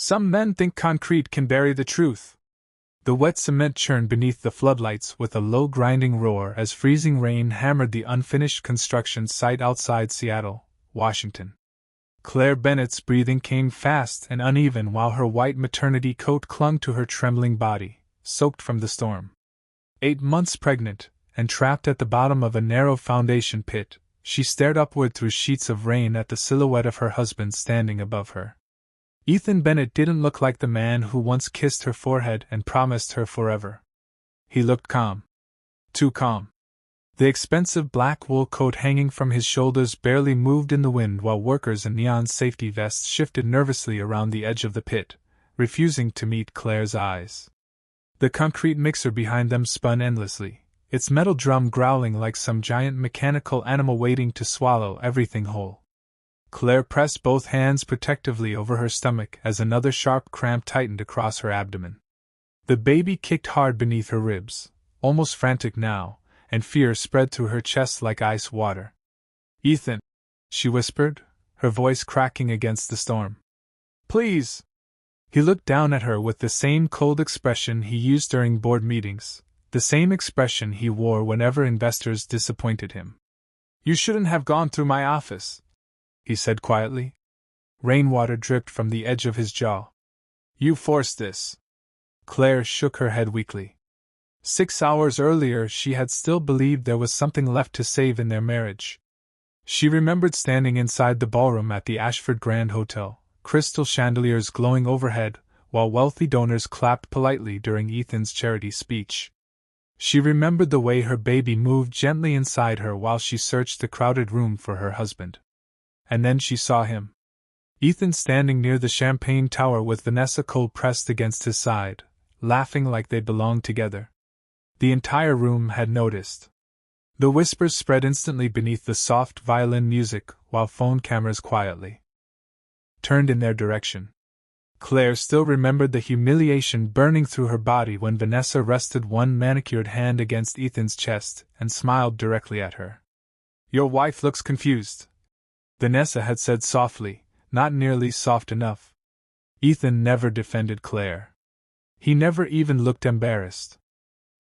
Some men think concrete can bury the truth. The wet cement churned beneath the floodlights with a low grinding roar as freezing rain hammered the unfinished construction site outside Seattle, Washington. Claire Bennett's breathing came fast and uneven while her white maternity coat clung to her trembling body, soaked from the storm. 8 months pregnant, and trapped at the bottom of a narrow foundation pit, she stared upward through sheets of rain at the silhouette of her husband standing above her. Ethan Bennett didn't look like the man who once kissed her forehead and promised her forever. He looked calm. Too calm. The expensive black wool coat hanging from his shoulders barely moved in the wind while workers in neon safety vests shifted nervously around the edge of the pit, refusing to meet Claire's eyes. The concrete mixer behind them spun endlessly, its metal drum growling like some giant mechanical animal waiting to swallow everything whole. Claire pressed both hands protectively over her stomach as another sharp cramp tightened across her abdomen. The baby kicked hard beneath her ribs, almost frantic now, and fear spread through her chest like ice water. "Ethan," she whispered, her voice cracking against the storm. "Please!" He looked down at her with the same cold expression he used during board meetings, the same expression he wore whenever investors disappointed him. "You shouldn't have gone through my office," he said quietly. Rainwater dripped from the edge of his jaw. "You forced this." Claire shook her head weakly. 6 hours earlier she had still believed there was something left to save in their marriage. She remembered standing inside the ballroom at the Ashford Grand Hotel, crystal chandeliers glowing overhead, while wealthy donors clapped politely during Ethan's charity speech. She remembered the way her baby moved gently inside her while she searched the crowded room for her husband. And then she saw him. Ethan standing near the champagne tower with Vanessa cold pressed against his side, laughing like they belonged together. The entire room had noticed. The whispers spread instantly beneath the soft violin music while phone cameras quietly turned in their direction. Claire still remembered the humiliation burning through her body when Vanessa rested one manicured hand against Ethan's chest and smiled directly at her. "Your wife looks confused," Vanessa had said softly, not nearly soft enough. Ethan never defended Claire. He never even looked embarrassed.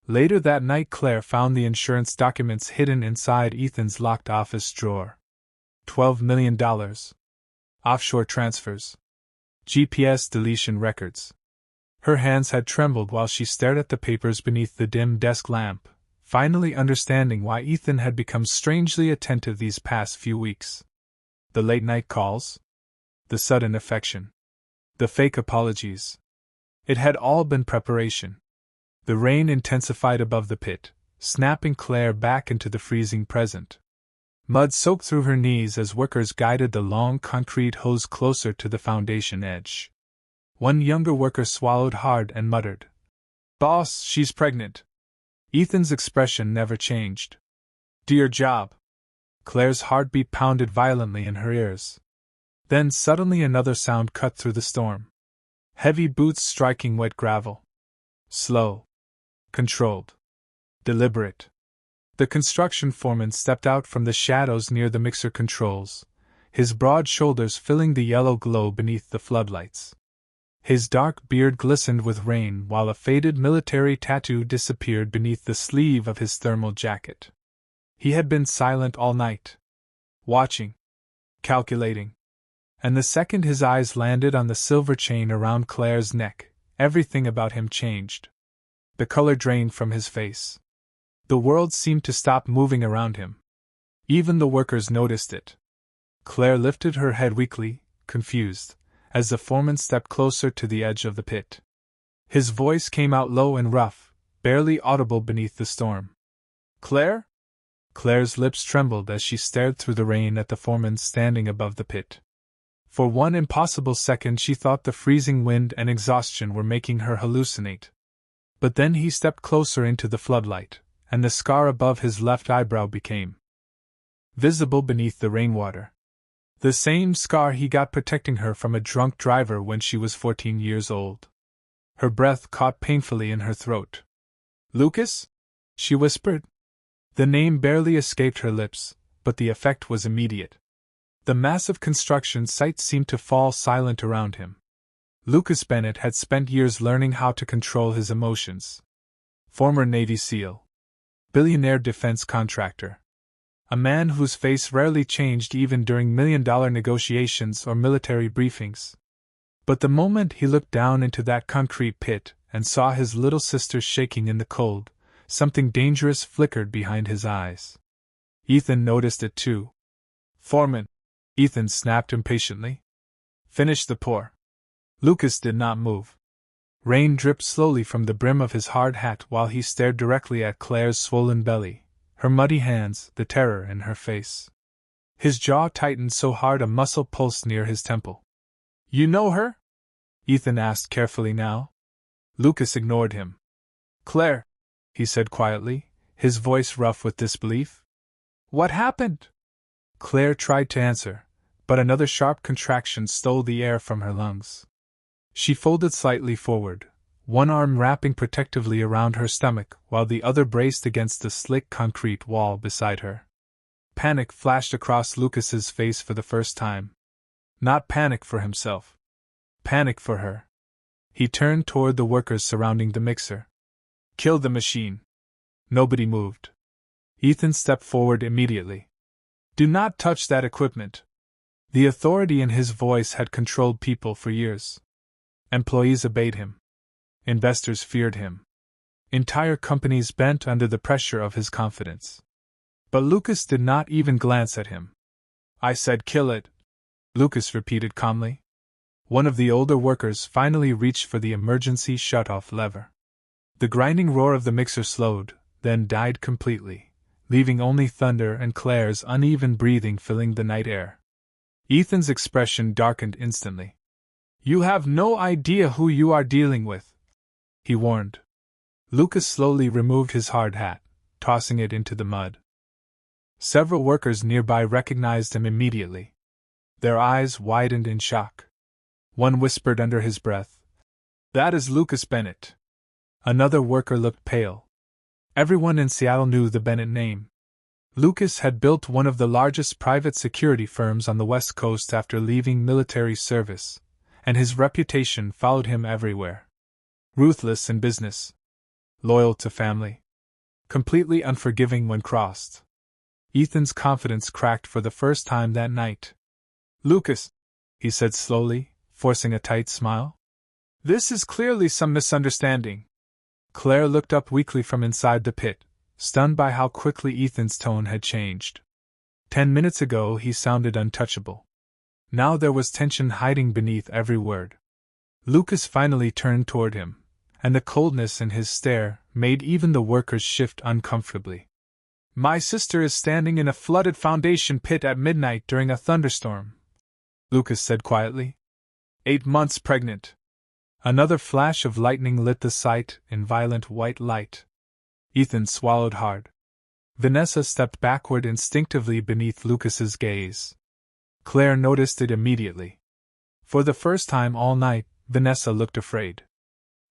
Later that night Claire found the insurance documents hidden inside Ethan's locked office drawer. $12 million. Offshore transfers. GPS deletion records. Her hands had trembled while she stared at the papers beneath the dim desk lamp, finally understanding why Ethan had become strangely attentive these past few weeks. The late-night calls? The sudden affection? The fake apologies? It had all been preparation. The rain intensified above the pit, snapping Claire back into the freezing present. Mud soaked through her knees as workers guided the long concrete hose closer to the foundation edge. One younger worker swallowed hard and muttered, "Boss, she's pregnant." Ethan's expression never changed. "Do your job." Claire's heartbeat pounded violently in her ears. Then suddenly another sound cut through the storm. Heavy boots striking wet gravel. Slow. Controlled. Deliberate. The construction foreman stepped out from the shadows near the mixer controls, his broad shoulders filling the yellow glow beneath the floodlights. His dark beard glistened with rain while a faded military tattoo disappeared beneath the sleeve of his thermal jacket. He had been silent all night. Watching. Calculating. And the second his eyes landed on the silver chain around Claire's neck, everything about him changed. The color drained from his face. The world seemed to stop moving around him. Even the workers noticed it. Claire lifted her head weakly, confused, as the foreman stepped closer to the edge of the pit. His voice came out low and rough, barely audible beneath the storm. "Claire?" Claire's lips trembled as she stared through the rain at the foreman standing above the pit. For one impossible second she thought the freezing wind and exhaustion were making her hallucinate. But then he stepped closer into the floodlight, and the scar above his left eyebrow became visible beneath the rainwater. The same scar he got protecting her from a drunk driver when she was 14 years old. Her breath caught painfully in her throat. "Lucas?" she whispered. The name barely escaped her lips, but the effect was immediate. The massive construction site seemed to fall silent around him. Lucas Bennett had spent years learning how to control his emotions. Former Navy SEAL. Billionaire defense contractor. A man whose face rarely changed even during million-dollar negotiations or military briefings. But the moment he looked down into that concrete pit and saw his little sister shaking in the cold, something dangerous flickered behind his eyes. Ethan noticed it too. "Foreman," Ethan snapped impatiently. "Finish the pour." Lucas did not move. Rain dripped slowly from the brim of his hard hat while he stared directly at Claire's swollen belly, her muddy hands, the terror in her face. His jaw tightened so hard a muscle pulsed near his temple. "You know her?" Ethan asked carefully now. Lucas ignored him. "Claire," he said quietly, his voice rough with disbelief. "What happened?" Claire tried to answer, but another sharp contraction stole the air from her lungs. She folded slightly forward, one arm wrapping protectively around her stomach while the other braced against the slick concrete wall beside her. Panic flashed across Lucas's face for the first time. Not panic for himself. Panic for her. He turned toward the workers surrounding the mixer. "Kill the machine." Nobody moved. Ethan stepped forward immediately. "Do not touch that equipment." The authority in his voice had controlled people for years. Employees obeyed him. Investors feared him. Entire companies bent under the pressure of his confidence. But Lucas did not even glance at him. "I said kill it," Lucas repeated calmly. One of the older workers finally reached for the emergency shut-off lever. The grinding roar of the mixer slowed, then died completely, leaving only thunder and Claire's uneven breathing filling the night air. Ethan's expression darkened instantly. "You have no idea who you are dealing with," he warned. Lucas slowly removed his hard hat, tossing it into the mud. Several workers nearby recognized him immediately. Their eyes widened in shock. One whispered under his breath, "That is Lucas Bennett." Another worker looked pale. Everyone in Seattle knew the Bennett name. Lucas had built one of the largest private security firms on the West Coast after leaving military service, and his reputation followed him everywhere. Ruthless in business. Loyal to family. Completely unforgiving when crossed. Ethan's confidence cracked for the first time that night. "Lucas," he said slowly, forcing a tight smile. "This is clearly some misunderstanding." Claire looked up weakly from inside the pit, stunned by how quickly Ethan's tone had changed. 10 minutes ago he sounded untouchable. Now there was tension hiding beneath every word. Lucas finally turned toward him, and the coldness in his stare made even the workers shift uncomfortably. "My sister is standing in a flooded foundation pit at midnight during a thunderstorm," Lucas said quietly. 8 months pregnant. Another flash of lightning lit the site in violent white light. Ethan swallowed hard. Vanessa stepped backward instinctively beneath Lucas's gaze. Claire noticed it immediately. For the first time all night, Vanessa looked afraid.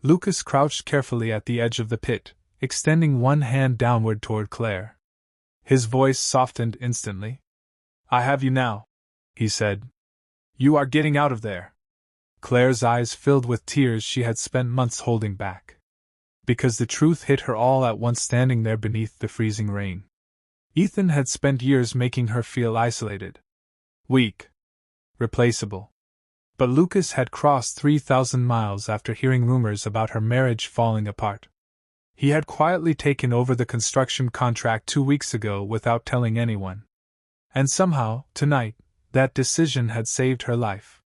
Lucas crouched carefully at the edge of the pit, extending one hand downward toward Claire. His voice softened instantly. "I have you now," he said. "You are getting out of there." Claire's eyes filled with tears she had spent months holding back. Because the truth hit her all at once standing there beneath the freezing rain. Ethan had spent years making her feel isolated. Weak. Replaceable. But Lucas had crossed 3,000 miles after hearing rumors about her marriage falling apart. He had quietly taken over the construction contract 2 weeks ago without telling anyone. And somehow, tonight, that decision had saved her life.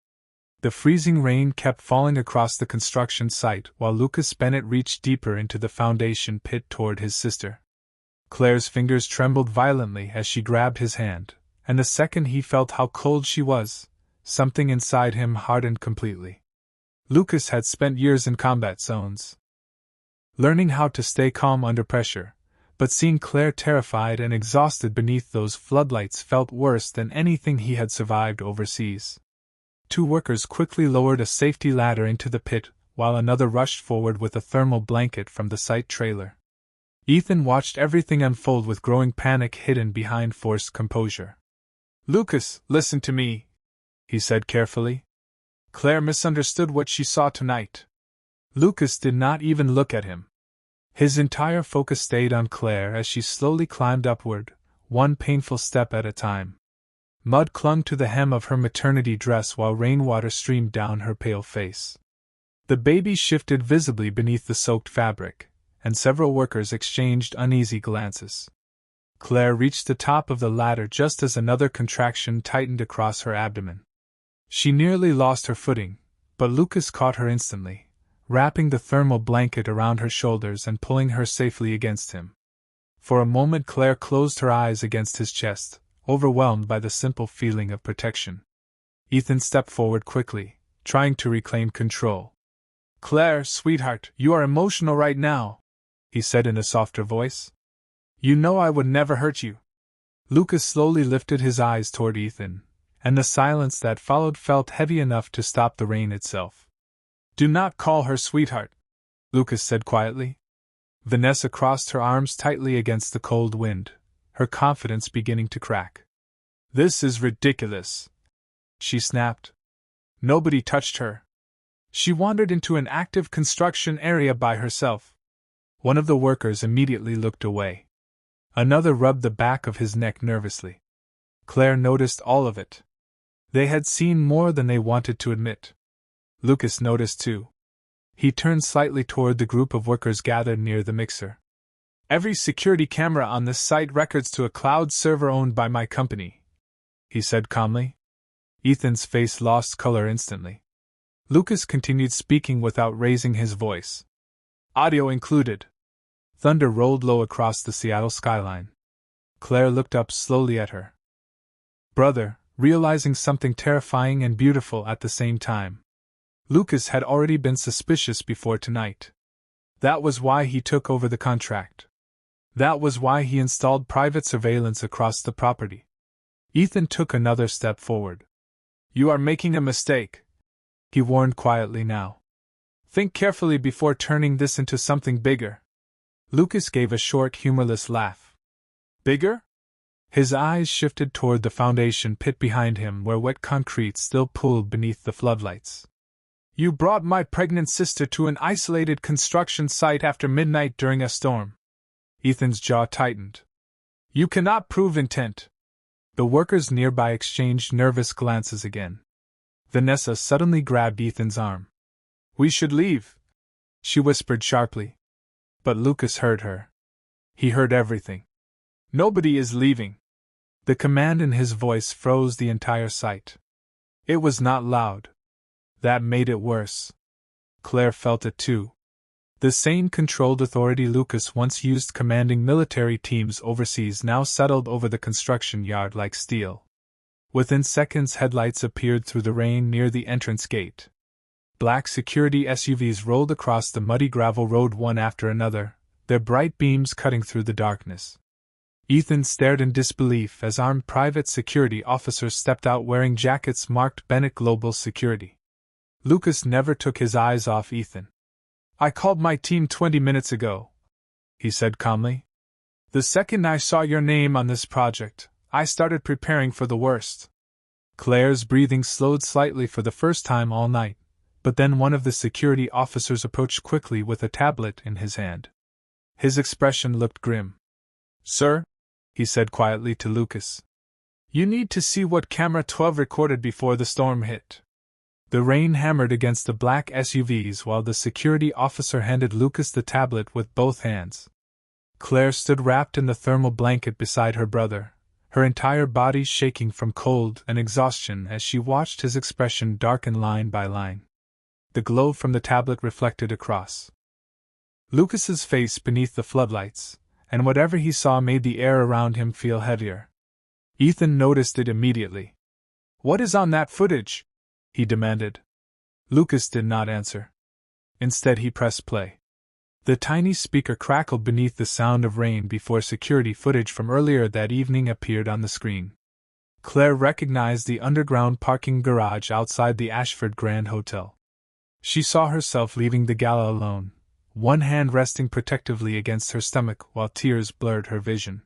The freezing rain kept falling across the construction site while Lucas Bennett reached deeper into the foundation pit toward his sister. Claire's fingers trembled violently as she grabbed his hand, and the second he felt how cold she was, something inside him hardened completely. Lucas had spent years in combat zones, learning how to stay calm under pressure, but seeing Claire terrified and exhausted beneath those floodlights felt worse than anything he had survived overseas. 2 workers quickly lowered a safety ladder into the pit, while another rushed forward with a thermal blanket from the site trailer. Ethan watched everything unfold with growing panic hidden behind forced composure. "Lucas, listen to me," he said carefully. Claire misunderstood what she saw tonight. Lucas did not even look at him. His entire focus stayed on Claire as she slowly climbed upward, one painful step at a time. Mud clung to the hem of her maternity dress while rainwater streamed down her pale face. The baby shifted visibly beneath the soaked fabric, and several workers exchanged uneasy glances. Claire reached the top of the ladder just as another contraction tightened across her abdomen. She nearly lost her footing, but Lucas caught her instantly, wrapping the thermal blanket around her shoulders and pulling her safely against him. For a moment Claire closed her eyes against his chest, overwhelmed by the simple feeling of protection. Ethan stepped forward quickly, trying to reclaim control. "Claire, sweetheart, you are emotional right now," he said in a softer voice. "You know I would never hurt you." Lucas slowly lifted his eyes toward Ethan, and the silence that followed felt heavy enough to stop the rain itself. "Do not call her sweetheart," Lucas said quietly. Vanessa crossed her arms tightly against the cold wind, her confidence beginning to crack. "This is ridiculous," she snapped. "Nobody touched her. She wandered into an active construction area by herself." One of the workers immediately looked away. Another rubbed the back of his neck nervously. Claire noticed all of it. They had seen more than they wanted to admit. Lucas noticed too. He turned slightly toward the group of workers gathered near the mixer. "Every security camera on this site records to a cloud server owned by my company," he said calmly. Ethan's face lost color instantly. Lucas continued speaking without raising his voice. "Audio included." Thunder rolled low across the Seattle skyline. Claire looked up slowly at her brother, realizing something terrifying and beautiful at the same time. Lucas had already been suspicious before tonight. That was why he took over the contract. That was why he installed private surveillance across the property. Ethan took another step forward. "You are making a mistake," he warned quietly now. "Think carefully before turning this into something bigger." Lucas gave a short, humorless laugh. "Bigger?" His eyes shifted toward the foundation pit behind him where wet concrete still pooled beneath the floodlights. "You brought my pregnant sister to an isolated construction site after midnight during a storm." Ethan's jaw tightened. "You cannot prove intent." The workers nearby exchanged nervous glances again. Vanessa suddenly grabbed Ethan's arm. "We should leave," she whispered sharply. But Lucas heard her. He heard everything. "Nobody is leaving." The command in his voice froze the entire site. It was not loud. That made it worse. Claire felt it too. The same controlled authority Lucas once used commanding military teams overseas now settled over the construction yard like steel. Within seconds, headlights appeared through the rain near the entrance gate. Black security SUVs rolled across the muddy gravel road one after another, their bright beams cutting through the darkness. Ethan stared in disbelief as armed private security officers stepped out wearing jackets marked Bennett Global Security. Lucas never took his eyes off Ethan. "I called my team 20 minutes ago," he said calmly. "The second I saw your name on this project, I started preparing for the worst." Claire's breathing slowed slightly for the first time all night, but then one of the security officers approached quickly with a tablet in his hand. His expression looked grim. "Sir," he said quietly to Lucas, "you need to see what camera 12 recorded before the storm hit." The rain hammered against the black SUVs while the security officer handed Lucas the tablet with both hands. Claire stood wrapped in the thermal blanket beside her brother, her entire body shaking from cold and exhaustion as she watched his expression darken line by line. The glow from the tablet reflected across Lucas's face beneath the floodlights, and whatever he saw made the air around him feel heavier. Ethan noticed it immediately. "What is on that footage?" he demanded. Lucas did not answer. Instead, he pressed play. The tiny speaker crackled beneath the sound of rain before security footage from earlier that evening appeared on the screen. Claire recognized the underground parking garage outside the Ashford Grand Hotel. She saw herself leaving the gala alone, one hand resting protectively against her stomach while tears blurred her vision.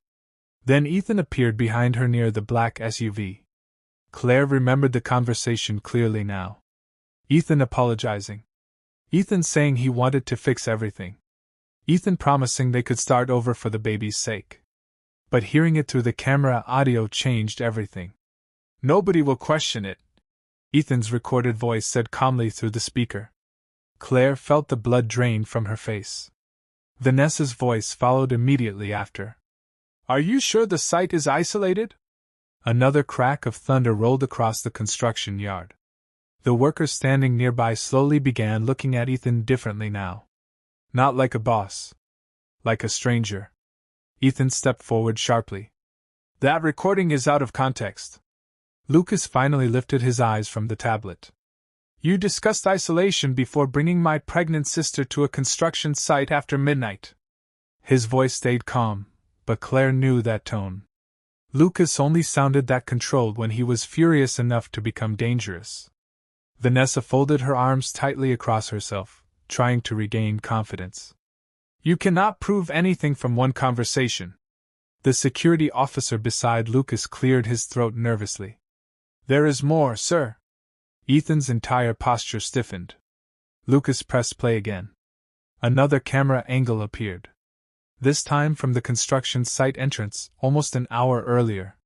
Then Ethan appeared behind her near the black SUV. Claire remembered the conversation clearly now. Ethan apologizing. Ethan saying he wanted to fix everything. Ethan promising they could start over for the baby's sake. But hearing it through the camera audio changed everything. Nobody will question it, Ethan's recorded voice said calmly through the speaker. Claire felt the blood drain from her face. Vanessa's voice followed immediately after. Are you sure the site is isolated? Another crack of thunder rolled across the construction yard. The workers standing nearby slowly began looking at Ethan differently now. Not like a boss. Like a stranger. Ethan stepped forward sharply. That recording is out of context. Lucas finally lifted his eyes from the tablet. You discussed isolation before bringing my pregnant sister to a construction site after midnight. His voice stayed calm, but Claire knew that tone. Lucas only sounded that controlled when he was furious enough to become dangerous. Vanessa folded her arms tightly across herself, trying to regain confidence. You cannot prove anything from one conversation. The security officer beside Lucas cleared his throat nervously. There is more, sir. Ethan's entire posture stiffened. Lucas pressed play again. Another camera angle appeared. This time from the construction site entrance, almost an hour earlier.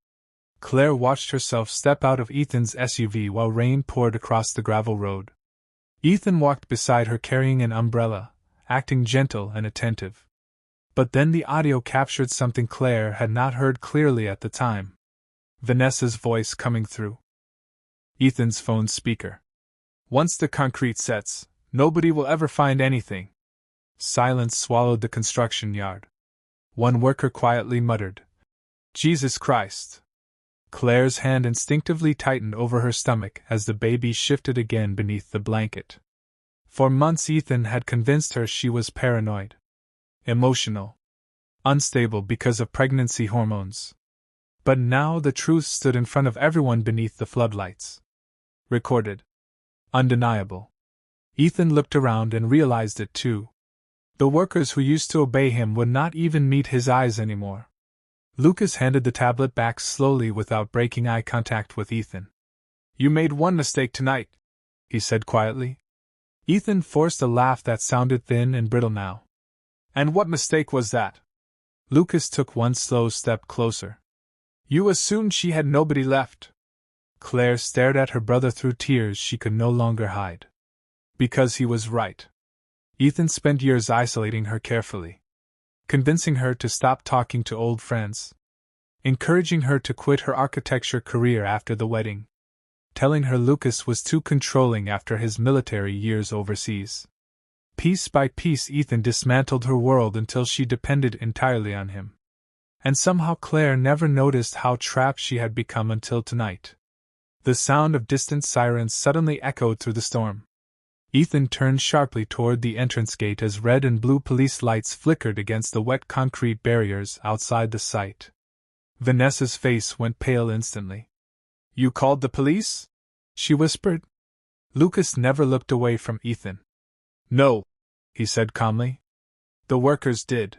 Claire watched herself step out of Ethan's SUV while rain poured across the gravel road. Ethan walked beside her carrying an umbrella, acting gentle and attentive. But then the audio captured something Claire had not heard clearly at the time. Vanessa's voice coming through Ethan's phone speaker. Once the concrete sets, nobody will ever find anything. Silence swallowed the construction yard. One worker quietly muttered, Jesus Christ. Claire's hand instinctively tightened over her stomach as the baby shifted again beneath the blanket. For months Ethan had convinced her she was paranoid. Emotional. Unstable because of pregnancy hormones. But now the truth stood in front of everyone beneath the floodlights. Recorded. Undeniable. Ethan looked around and realized it too. The workers who used to obey him would not even meet his eyes anymore. Lucas handed the tablet back slowly without breaking eye contact with Ethan. You made one mistake tonight, he said quietly. Ethan forced a laugh that sounded thin and brittle now. And what mistake was that? Lucas took one slow step closer. You assumed she had nobody left. Claire stared at her brother through tears she could no longer hide. Because he was right. Ethan spent years isolating her carefully. Convincing her to stop talking to old friends. Encouraging her to quit her architecture career after the wedding. Telling her Lucas was too controlling after his military years overseas. Piece by piece Ethan dismantled her world until she depended entirely on him. And somehow Claire never noticed how trapped she had become until tonight. The sound of distant sirens suddenly echoed through the storm. Ethan turned sharply toward the entrance gate as red and blue police lights flickered against the wet concrete barriers outside the site. Vanessa's face went pale instantly. You called the police? She whispered. Lucas never looked away from Ethan. No, he said calmly. The workers did.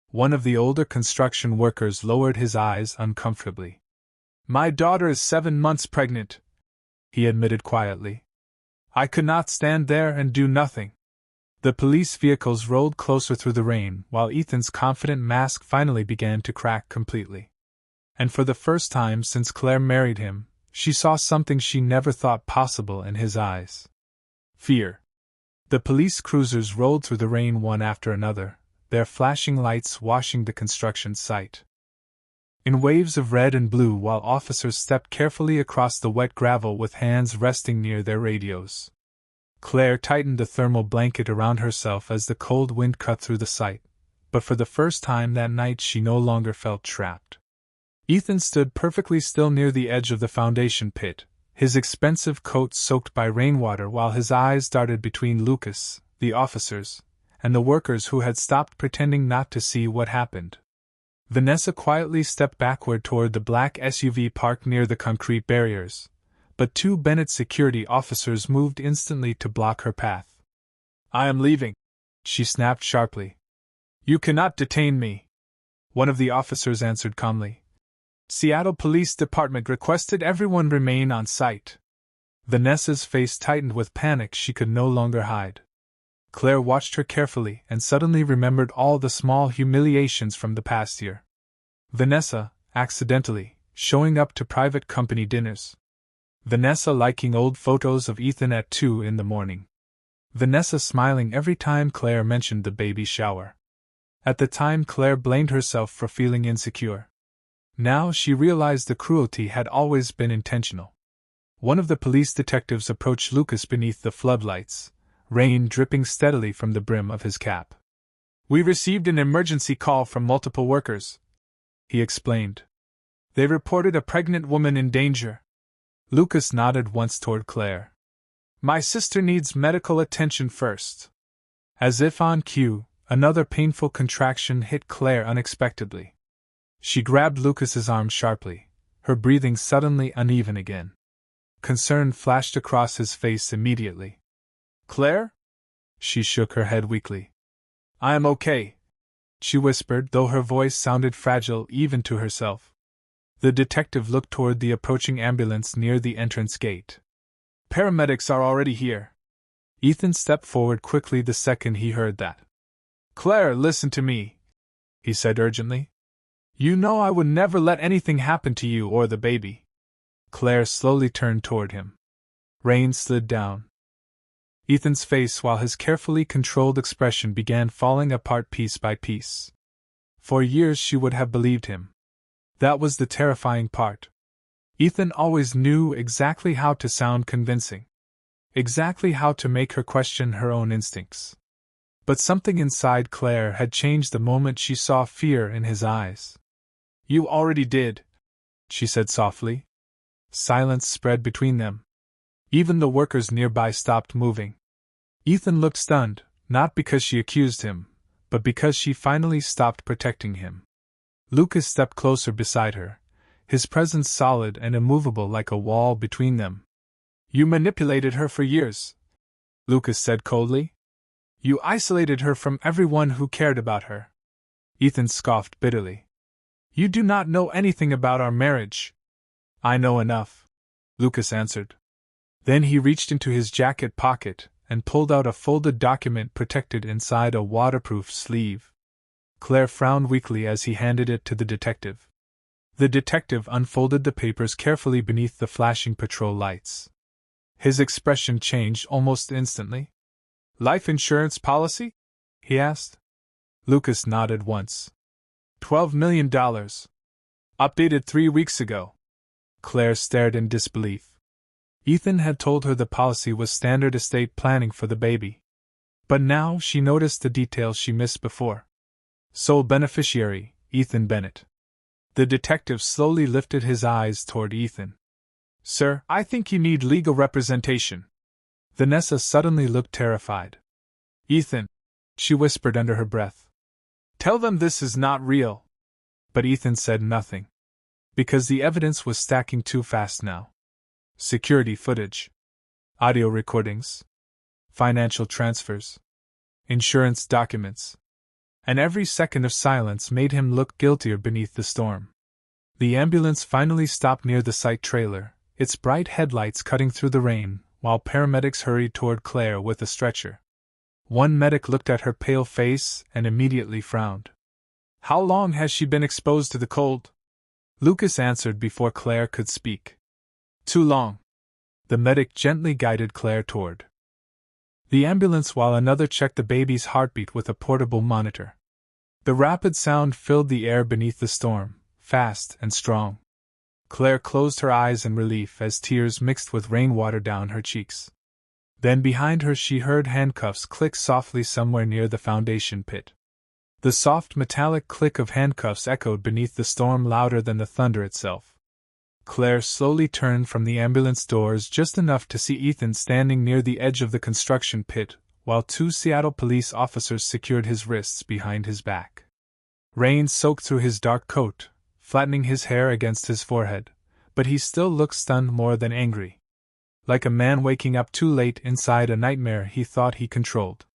One of the older construction workers lowered his eyes uncomfortably. My daughter is 7 months pregnant, he admitted quietly. I could not stand there and do nothing. The police vehicles rolled closer through the rain while Ethan's confident mask finally began to crack completely. And for the first time since Claire married him, she saw something she never thought possible in his eyes. Fear. The police cruisers rolled through the rain one after another, their flashing lights washing the construction site. In waves of red and blue while officers stepped carefully across the wet gravel with hands resting near their radios. Claire tightened the thermal blanket around herself as the cold wind cut through the site, but for the first time that night she no longer felt trapped. Ethan stood perfectly still near the edge of the foundation pit, his expensive coat soaked by rainwater while his eyes darted between Lucas, the officers, and the workers who had stopped pretending not to see what happened. Vanessa quietly stepped backward toward the black SUV parked near the concrete barriers, but 2 Bennett security officers moved instantly to block her path. I am leaving, she snapped sharply. You cannot detain me. One of the officers answered calmly. Seattle Police Department requested everyone remain on site. Vanessa's face tightened with panic she could no longer hide. Claire watched her carefully and suddenly remembered all the small humiliations from the past year. Vanessa, accidentally, showing up to private company dinners. Vanessa liking old photos of Ethan at 2 in the morning. Vanessa smiling every time Claire mentioned the baby shower. At the time Claire blamed herself for feeling insecure. Now she realized the cruelty had always been intentional. One of the police detectives approached Lucas beneath the floodlights, rain dripping steadily from the brim of his cap. "We received an emergency call from multiple workers," he explained. "They reported a pregnant woman in danger." Lucas nodded once toward Claire. "My sister needs medical attention first." As if on cue, another painful contraction hit Claire unexpectedly. She grabbed Lucas's arm sharply, her breathing suddenly uneven again. Concern flashed across his face immediately. "Claire?" She shook her head weakly. "I am okay," she whispered, though her voice sounded fragile even to herself. The detective looked toward the approaching ambulance near the entrance gate. "Paramedics are already here." Ethan stepped forward quickly the second he heard that. "Claire, listen to me," he said urgently. "You know I would never let anything happen to you or the baby." Claire slowly turned toward him. Rain slid down Ethan's face while his carefully controlled expression began falling apart piece by piece. For years she would have believed him. That was the terrifying part. Ethan always knew exactly how to sound convincing. Exactly how to make her question her own instincts. But something inside Claire had changed the moment she saw fear in his eyes. "You already did," she said softly. Silence spread between them. Even the workers nearby stopped moving. Ethan looked stunned, not because she accused him, but because she finally stopped protecting him. Lucas stepped closer beside her, his presence solid and immovable like a wall between them. "You manipulated her for years," Lucas said coldly. "You isolated her from everyone who cared about her." Ethan scoffed bitterly. "You do not know anything about our marriage." "I know enough," Lucas answered. Then he reached into his jacket pocket and pulled out a folded document protected inside a waterproof sleeve. Claire frowned weakly as he handed it to the detective. The detective unfolded the papers carefully beneath the flashing patrol lights. His expression changed almost instantly. "Life insurance policy?" he asked. Lucas nodded once. $12 million. Updated 3 weeks ago. Claire stared in disbelief. Ethan had told her the policy was standard estate planning for the baby. But now she noticed the details she missed before. Sole beneficiary, Ethan Bennett. The detective slowly lifted his eyes toward Ethan. "Sir, I think you need legal representation." Vanessa suddenly looked terrified. "Ethan," she whispered under her breath. "Tell them this is not real." But Ethan said nothing. Because the evidence was stacking too fast now. Security footage. Audio recordings. Financial transfers. Insurance documents. And every second of silence made him look guiltier beneath the storm. The ambulance finally stopped near the site trailer, its bright headlights cutting through the rain, while paramedics hurried toward Claire with a stretcher. One medic looked at her pale face and immediately frowned. "How long has she been exposed to the cold?" Lucas answered before Claire could speak. "Too long." The medic gently guided Claire toward the ambulance while another checked the baby's heartbeat with a portable monitor. The rapid sound filled the air beneath the storm, fast and strong. Claire closed her eyes in relief as tears mixed with rainwater down her cheeks. Then behind her she heard handcuffs click softly somewhere near the foundation pit. The soft metallic click of handcuffs echoed beneath the storm louder than the thunder itself. Claire slowly turned from the ambulance doors just enough to see Ethan standing near the edge of the construction pit, while 2 Seattle police officers secured his wrists behind his back. Rain soaked through his dark coat, flattening his hair against his forehead, but he still looked stunned more than angry. Like a man waking up too late inside a nightmare he thought he controlled.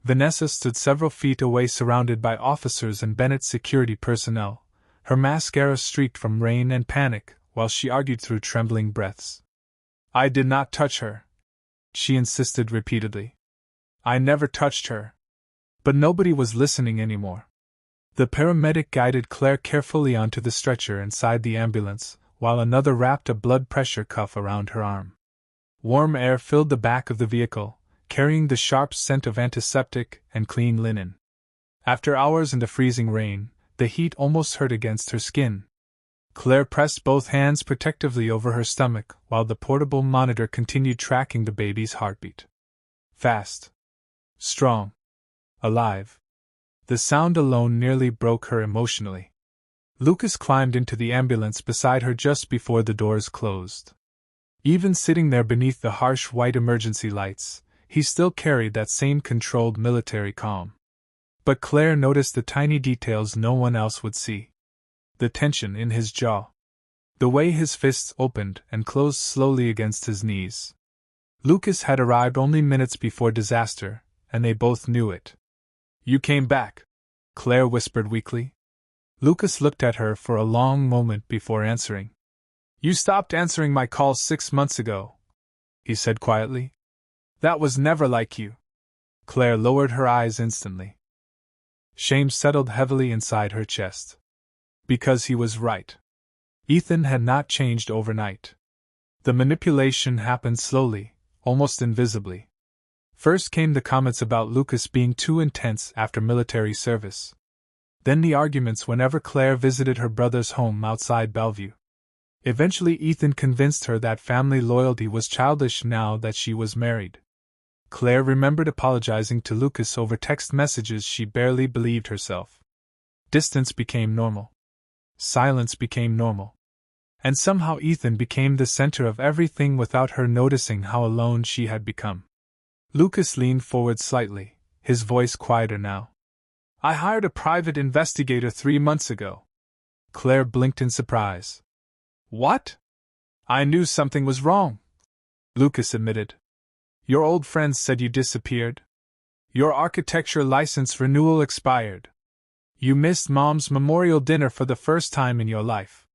Vanessa stood several feet away surrounded by officers and Bennett's security personnel, her mascara streaked from rain and panic, while she argued through trembling breaths. I did not touch her, she insisted repeatedly. I never touched her. But nobody was listening anymore. The paramedic guided Claire carefully onto the stretcher inside the ambulance, while another wrapped a blood pressure cuff around her arm. Warm air filled the back of the vehicle, carrying the sharp scent of antiseptic and clean linen. After hours in the freezing rain, the heat almost hurt against her skin. Claire pressed both hands protectively over her stomach while the portable monitor continued tracking the baby's heartbeat. Fast. Strong. Alive. The sound alone nearly broke her emotionally. Lucas climbed into the ambulance beside her just before the doors closed. Even sitting there beneath the harsh white emergency lights, he still carried that same controlled military calm. But Claire noticed the tiny details no one else would see. The tension in his jaw. The way his fists opened and closed slowly against his knees. Lucas had arrived only minutes before disaster, and they both knew it. You came back, Claire whispered weakly. Lucas looked at her for a long moment before answering. You stopped answering my calls 6 months ago, he said quietly. That was never like you. Claire lowered her eyes instantly. Shame settled heavily inside her chest. Because he was right. Ethan had not changed overnight. The manipulation happened slowly, almost invisibly. First came the comments about Lucas being too intense after military service. Then the arguments whenever Claire visited her brother's home outside Bellevue. Eventually Ethan convinced her that family loyalty was childish now that she was married. Claire remembered apologizing to Lucas over text messages she barely believed herself. Distance became normal. Silence became normal. And somehow Ethan became the center of everything without her noticing how alone she had become. Lucas leaned forward slightly, his voice quieter now. I hired a private investigator 3 months ago. Claire blinked in surprise. What? I knew something was wrong, Lucas admitted. Your old friends said you disappeared. Your architecture license renewal expired. You missed Mom's memorial dinner for the first time in your life.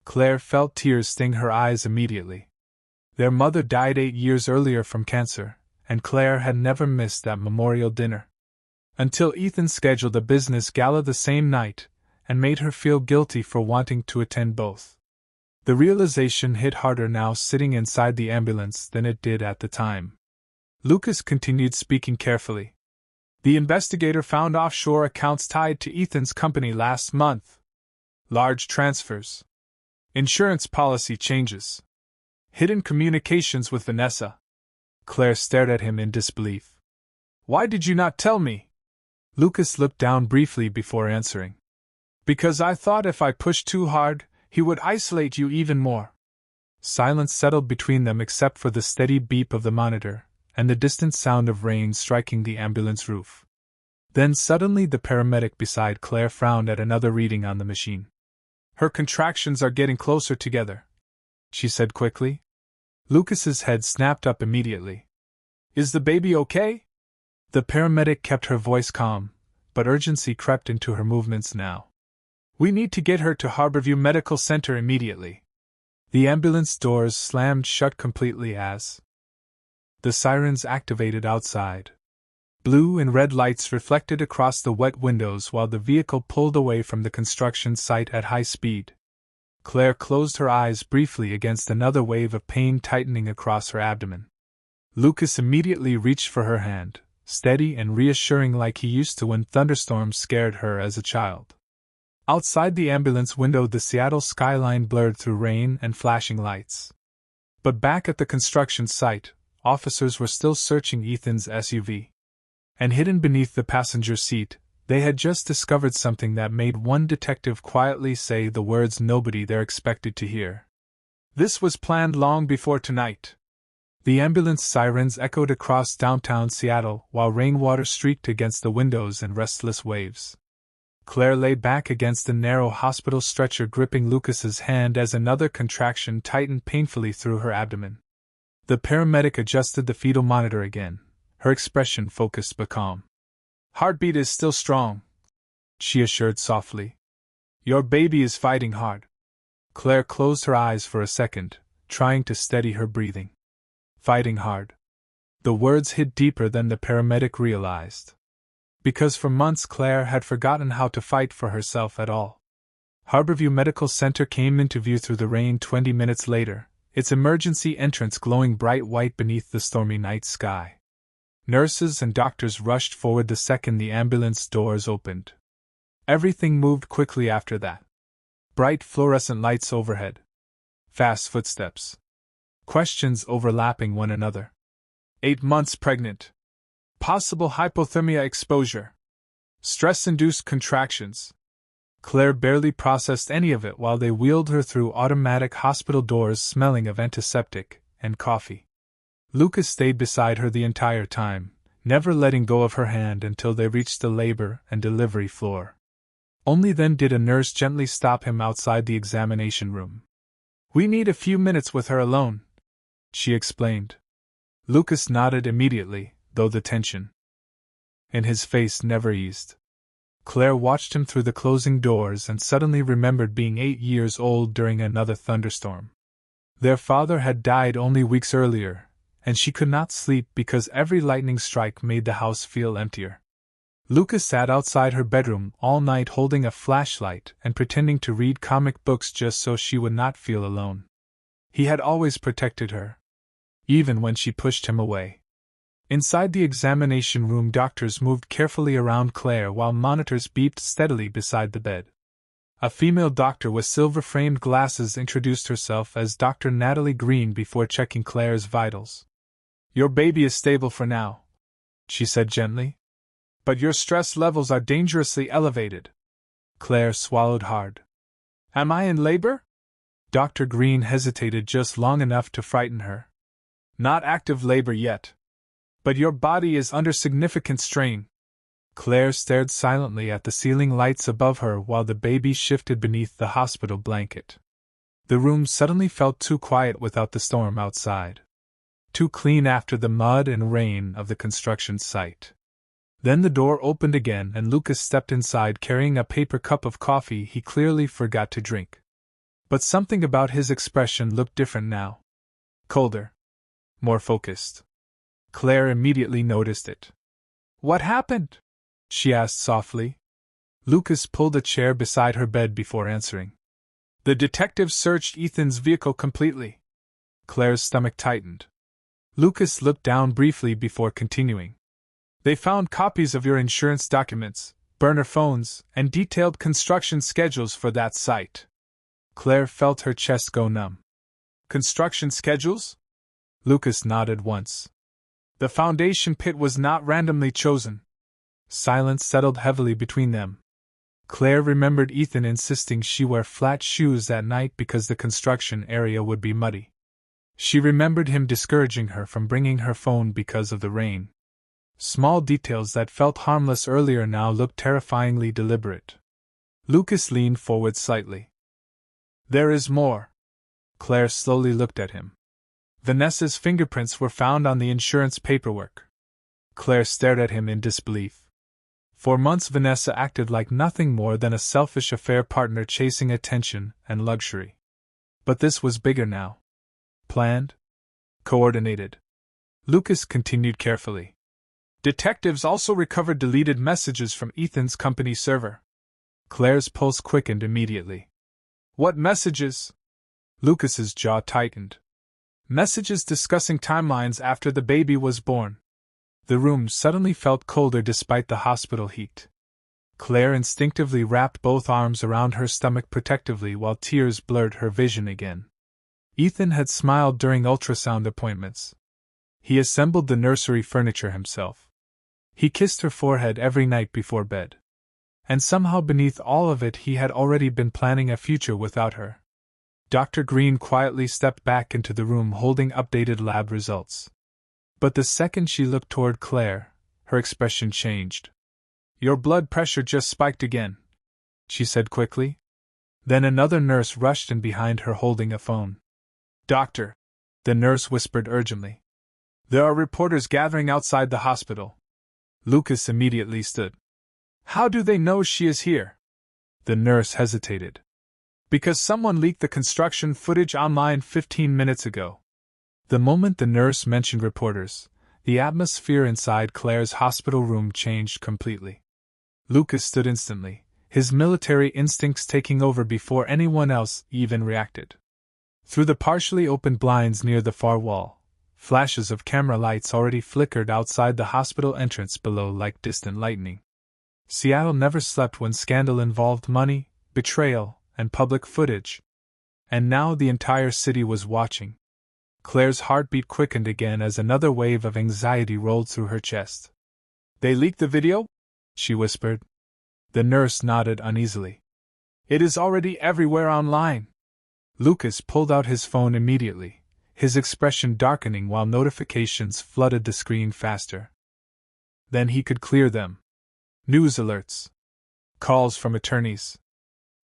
Claire felt tears sting her eyes immediately. Their mother died 8 years earlier from cancer, and Claire had never missed that memorial dinner. Until Ethan scheduled a business gala the same night, and made her feel guilty for wanting to attend both. The realization hit harder now sitting inside the ambulance than it did at the time. Lucas continued speaking carefully. The investigator found offshore accounts tied to Ethan's company last month. Large transfers. Insurance policy changes. Hidden communications with Vanessa. Claire stared at him in disbelief. Why did you not tell me? Lucas looked down briefly before answering. Because I thought if I pushed too hard, he would isolate you even more. Silence settled between them except for the steady beep of the monitor, and the distant sound of rain striking the ambulance roof. Then suddenly the paramedic beside Claire frowned at another reading on the machine. Her contractions are getting closer together, she said quickly. Lucas's head snapped up immediately. Is the baby okay? The paramedic kept her voice calm, but urgency crept into her movements now. We need to get her to Harborview Medical Center immediately. The ambulance doors slammed shut completely as the sirens activated outside. Blue and red lights reflected across the wet windows while the vehicle pulled away from the construction site at high speed. Claire closed her eyes briefly against another wave of pain tightening across her abdomen. Lucas immediately reached for her hand, steady and reassuring like he used to when thunderstorms scared her as a child. Outside the ambulance window the Seattle skyline blurred through rain and flashing lights. But back at the construction site, officers were still searching Ethan's SUV. And hidden beneath the passenger seat, they had just discovered something that made one detective quietly say the words nobody there expected to hear. This was planned long before tonight. The ambulance sirens echoed across downtown Seattle while rainwater streaked against the windows and restless waves. Claire lay back against the narrow hospital stretcher gripping Lucas's hand as another contraction tightened painfully through her abdomen. The paramedic adjusted the fetal monitor again, her expression focused but calm. Heartbeat is still strong, she assured softly. Your baby is fighting hard. Claire closed her eyes for a second, trying to steady her breathing. Fighting hard. The words hit deeper than the paramedic realized. Because for months Claire had forgotten how to fight for herself at all. Harborview Medical Center came into view through the rain 20 minutes later, its emergency entrance glowing bright white beneath the stormy night sky. Nurses and doctors rushed forward the second the ambulance doors opened. Everything moved quickly after that. Bright fluorescent lights overhead. Fast footsteps. Questions overlapping one another. 8 months pregnant. Possible hypothermia exposure. Stress-induced contractions. Claire barely processed any of it while they wheeled her through automatic hospital doors smelling of antiseptic and coffee. Lucas stayed beside her the entire time, never letting go of her hand until they reached the labor and delivery floor. Only then did a nurse gently stop him outside the examination room. "We need a few minutes with her alone," she explained. Lucas nodded immediately, though the tension in his face never eased. Claire watched him through the closing doors and suddenly remembered being 8 years old during another thunderstorm. Their father had died only weeks earlier, and she could not sleep because every lightning strike made the house feel emptier. Lucas sat outside her bedroom all night holding a flashlight and pretending to read comic books just so she would not feel alone. He had always protected her, even when she pushed him away. Inside the examination room, doctors moved carefully around Claire while monitors beeped steadily beside the bed. A female doctor with silver-framed glasses introduced herself as Dr. Natalie Green before checking Claire's vitals. "Your baby is stable for now," she said gently. "But your stress levels are dangerously elevated." Claire swallowed hard. "Am I in labor?" Dr. Green hesitated just long enough to frighten her. "Not active labor yet. But your body is under significant strain." Claire stared silently at the ceiling lights above her while the baby shifted beneath the hospital blanket. The room suddenly felt too quiet without the storm outside. Too clean after the mud and rain of the construction site. Then the door opened again and Lucas stepped inside carrying a paper cup of coffee he clearly forgot to drink. But something about his expression looked different now. Colder. More focused. Claire immediately noticed it. "What happened?" she asked softly. Lucas pulled a chair beside her bed before answering. "The detectives searched Ethan's vehicle completely." Claire's stomach tightened. Lucas looked down briefly before continuing. "They found copies of your insurance documents, burner phones, and detailed construction schedules for that site." Claire felt her chest go numb. "Construction schedules?" Lucas nodded once. "The foundation pit was not randomly chosen." Silence settled heavily between them. Claire remembered Ethan insisting she wear flat shoes at night because the construction area would be muddy. She remembered him discouraging her from bringing her phone because of the rain. Small details that felt harmless earlier now looked terrifyingly deliberate. Lucas leaned forward slightly. "There is more." Claire slowly looked at him. "Vanessa's fingerprints were found on the insurance paperwork." Claire stared at him in disbelief. For months Vanessa acted like nothing more than a selfish affair partner chasing attention and luxury. But this was bigger now. Planned? Coordinated. Lucas continued carefully. "Detectives also recovered deleted messages from Ethan's company server." Claire's pulse quickened immediately. "What messages?" Lucas's jaw tightened. "Messages discussing timelines after the baby was born." The room suddenly felt colder despite the hospital heat. Claire instinctively wrapped both arms around her stomach protectively while tears blurred her vision again. Ethan had smiled during ultrasound appointments. He assembled the nursery furniture himself. He kissed her forehead every night before bed. And somehow beneath all of it he had already been planning a future without her. Dr. Green quietly stepped back into the room holding updated lab results. But the second she looked toward Claire, her expression changed. "Your blood pressure just spiked again," she said quickly. Then another nurse rushed in behind her holding a phone. "Doctor," the nurse whispered urgently. "There are reporters gathering outside the hospital." Lucas immediately stood. "How do they know she is here?" The nurse hesitated. "Because someone leaked the construction footage online 15 minutes ago." The moment the nurse mentioned reporters, the atmosphere inside Claire's hospital room changed completely. Lucas stood instantly, his military instincts taking over before anyone else even reacted. Through the partially opened blinds near the far wall, flashes of camera lights already flickered outside the hospital entrance below like distant lightning. Seattle never slept when scandal involved money, betrayal, and public footage. And now the entire city was watching. Claire's heartbeat quickened again as another wave of anxiety rolled through her chest. "They leaked the video?" she whispered. The nurse nodded uneasily. "It is already everywhere online." Lucas pulled out his phone immediately, his expression darkening while notifications flooded the screen faster. Then he could clear them. News alerts. Calls from attorneys.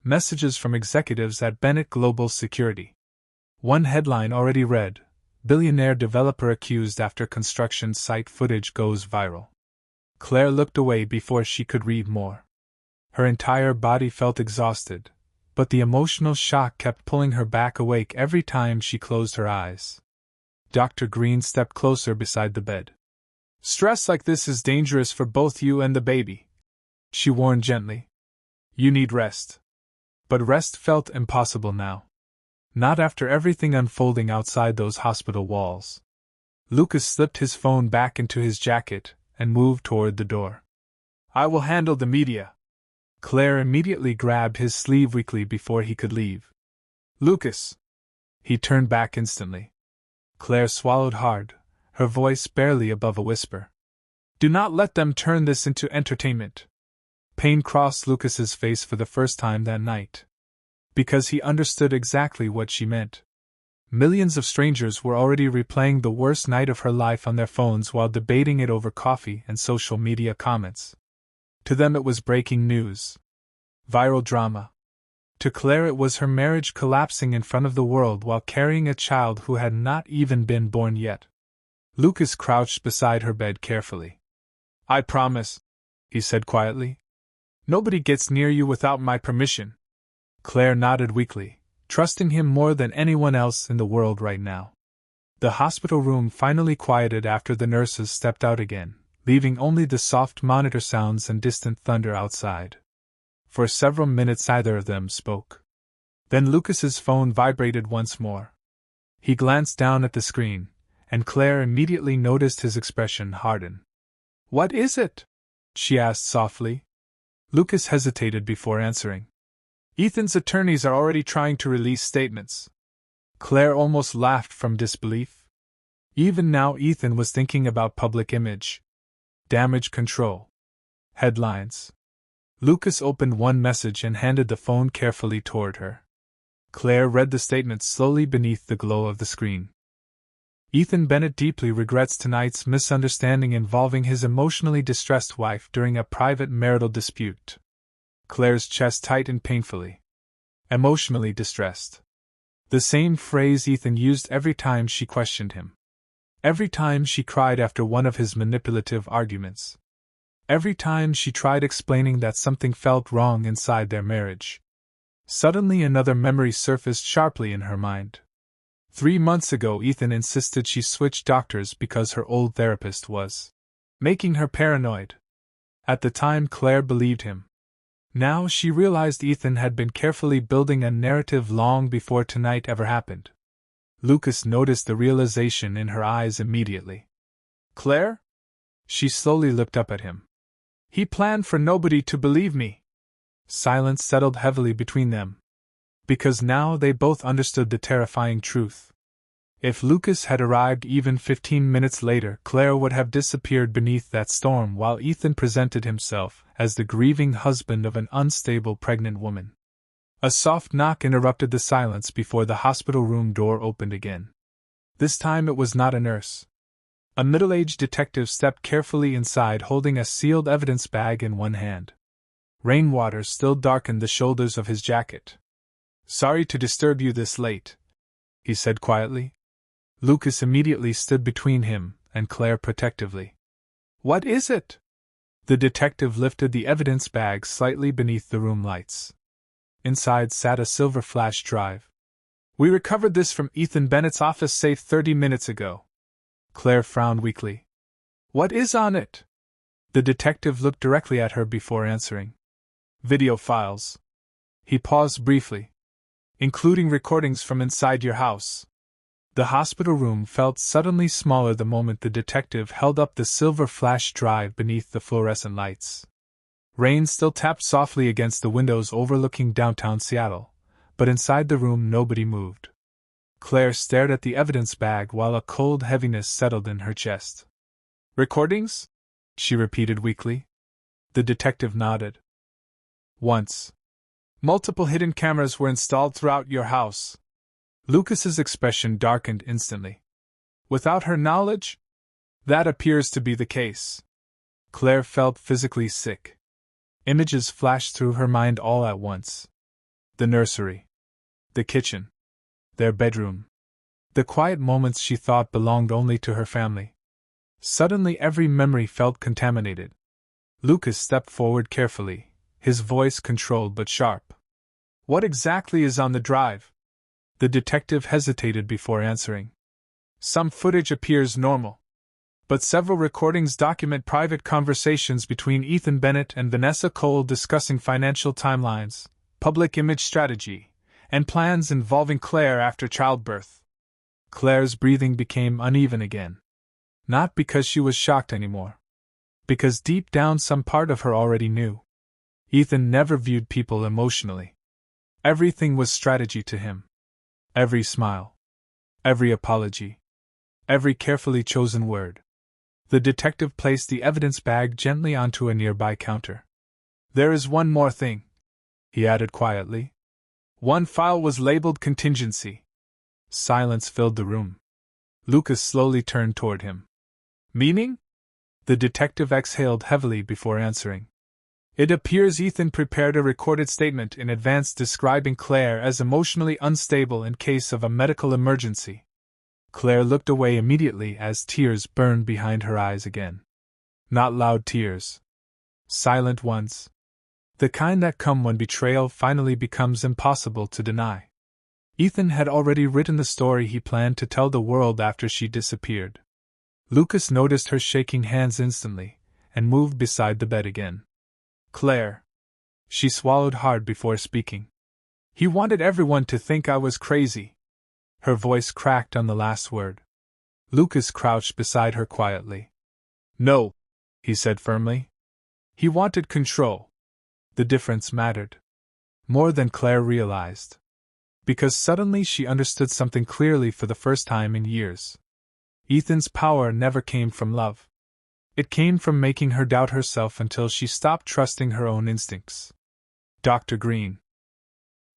Messages from executives at Bennett Global Security. One headline already read, "Billionaire developer accused after construction site footage goes viral." Claire looked away before she could read more. Her entire body felt exhausted, but the emotional shock kept pulling her back awake every time she closed her eyes. Dr. Green stepped closer beside the bed. "Stress like this is dangerous for both you and the baby," she warned gently. "You need rest." But rest felt impossible now. Not after everything unfolding outside those hospital walls. Lucas slipped his phone back into his jacket and moved toward the door. "I will handle the media." Claire immediately grabbed his sleeve weakly before he could leave. "Lucas!" He turned back instantly. Claire swallowed hard, her voice barely above a whisper. "Do not let them turn this into entertainment." Pain crossed Lucas's face for the first time that night. Because he understood exactly what she meant. Millions of strangers were already replaying the worst night of her life on their phones while debating it over coffee and social media comments. To them it was breaking news. Viral drama. To Claire it was her marriage collapsing in front of the world while carrying a child who had not even been born yet. Lucas crouched beside her bed carefully. "I promise," he said quietly. "Nobody gets near you without my permission." Claire nodded weakly, trusting him more than anyone else in the world right now. The hospital room finally quieted after the nurses stepped out again, leaving only the soft monitor sounds and distant thunder outside. For several minutes neither of them spoke. Then Lucas's phone vibrated once more. He glanced down at the screen, and Claire immediately noticed his expression harden. "What is it?" she asked softly. Lucas hesitated before answering. "Ethan's attorneys are already trying to release statements." Claire almost laughed from disbelief. Even now Ethan was thinking about public image. Damage control. Headlines. Lucas opened one message and handed the phone carefully toward her. Claire read the statement slowly beneath the glow of the screen. "Ethan Bennett deeply regrets tonight's misunderstanding involving his emotionally distressed wife during a private marital dispute." Claire's chest tightened painfully. Emotionally distressed. The same phrase Ethan used every time she questioned him. Every time she cried after one of his manipulative arguments. Every time she tried explaining that something felt wrong inside their marriage. Suddenly another memory surfaced sharply in her mind. 3 months ago Ethan insisted she switch doctors because her old therapist was making her paranoid. At the time Claire believed him. Now she realized Ethan had been carefully building a narrative long before tonight ever happened. Lucas noticed the realization in her eyes immediately. "Claire?" She slowly looked up at him. "He planned for nobody to believe me." Silence settled heavily between them. Because now they both understood the terrifying truth. If Lucas had arrived even 15 minutes later, Claire would have disappeared beneath that storm while Ethan presented himself as the grieving husband of an unstable pregnant woman. A soft knock interrupted the silence before the hospital room door opened again. This time it was not a nurse. A middle-aged detective stepped carefully inside holding a sealed evidence bag in one hand. Rainwater still darkened the shoulders of his jacket. "Sorry to disturb you this late," he said quietly. Lucas immediately stood between him and Claire protectively. "What is it?" The detective lifted the evidence bag slightly beneath the room lights. Inside sat a silver flash drive. We recovered this from Ethan Bennett's office safe 30 minutes ago. Claire frowned weakly. What is on it? The detective looked directly at her before answering. Video files. He paused briefly. Including recordings from inside your house. The hospital room felt suddenly smaller the moment the detective held up the silver flash drive beneath the fluorescent lights. Rain still tapped softly against the windows overlooking downtown Seattle, but inside the room nobody moved. Claire stared at the evidence bag while a cold heaviness settled in her chest. Recordings? She repeated weakly. The detective nodded. Once. Multiple hidden cameras were installed throughout your house. Lucas's expression darkened instantly. Without her knowledge? That appears to be the case. Claire felt physically sick. Images flashed through her mind all at once. The nursery. The kitchen. Their bedroom. The quiet moments she thought belonged only to her family. Suddenly every memory felt contaminated. Lucas stepped forward carefully, his voice controlled but sharp. What exactly is on the drive? The detective hesitated before answering. Some footage appears normal, but several recordings document private conversations between Ethan Bennett and Vanessa Cole discussing financial timelines, public image strategy, and plans involving Claire after childbirth. Claire's breathing became uneven again. Not because she was shocked anymore. Because deep down some part of her already knew. Ethan never viewed people emotionally. Everything was strategy to him. Every smile. Every apology. Every carefully chosen word. The detective placed the evidence bag gently onto a nearby counter. There is one more thing, he added quietly. One file was labeled contingency. Silence filled the room. Lucas slowly turned toward him. Meaning? The detective exhaled heavily before answering. It appears Ethan prepared a recorded statement in advance describing Claire as emotionally unstable in case of a medical emergency. Claire looked away immediately as tears burned behind her eyes again. Not loud tears. Silent ones. The kind that come when betrayal finally becomes impossible to deny. Ethan had already written the story he planned to tell the world after she disappeared. Lucas noticed her shaking hands instantly, and moved beside the bed again. Claire. She swallowed hard before speaking. He wanted everyone to think I was crazy. Her voice cracked on the last word. Lucas crouched beside her quietly. No, he said firmly. He wanted control. The difference mattered. More than Claire realized. Because suddenly she understood something clearly for the first time in years. Ethan's power never came from love. It came from making her doubt herself until she stopped trusting her own instincts. Dr. Green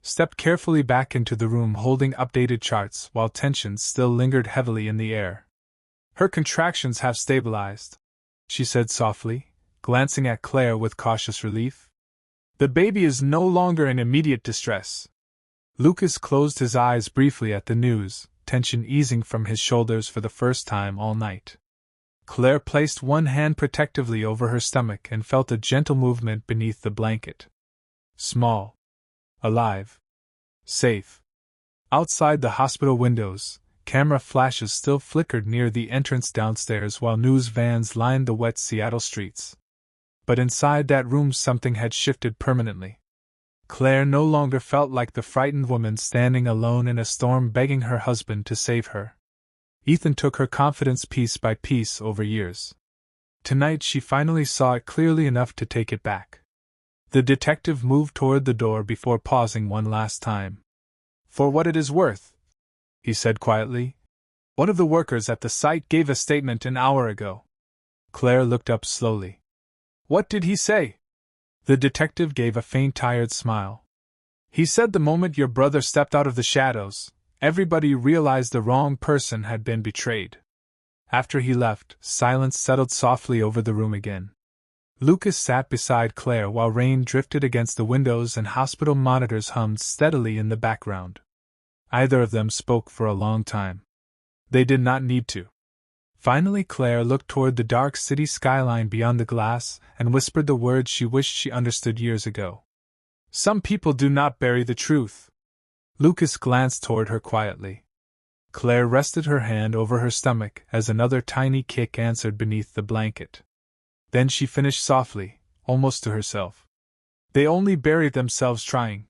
stepped carefully back into the room holding updated charts while tension still lingered heavily in the air. Her contractions have stabilized, she said softly, glancing at Claire with cautious relief. The baby is no longer in immediate distress. Lucas closed his eyes briefly at the news, tension easing from his shoulders for the first time all night. Claire placed one hand protectively over her stomach and felt a gentle movement beneath the blanket. Small. Alive. Safe. Outside the hospital windows, camera flashes still flickered near the entrance downstairs while news vans lined the wet Seattle streets. But inside that room something had shifted permanently. Claire no longer felt like the frightened woman standing alone in a storm begging her husband to save her. Ethan took her confidence piece by piece over years. Tonight she finally saw it clearly enough to take it back. The detective moved toward the door before pausing one last time. For what it is worth, he said quietly, one of the workers at the site gave a statement an hour ago. Claire looked up slowly. What did he say? The detective gave a faint, tired smile. He said the moment your brother stepped out of the shadows, everybody realized the wrong person had been betrayed. After he left, silence settled softly over the room again. Lucas sat beside Claire while rain drifted against the windows and hospital monitors hummed steadily in the background. Either of them spoke for a long time. They did not need to. Finally Claire looked toward the dark city skyline beyond the glass and whispered the words she wished she understood years ago. Some people do not bury the truth. Lucas glanced toward her quietly. Claire rested her hand over her stomach as another tiny kick answered beneath the blanket. Then she finished softly, almost to herself. They only buried themselves trying.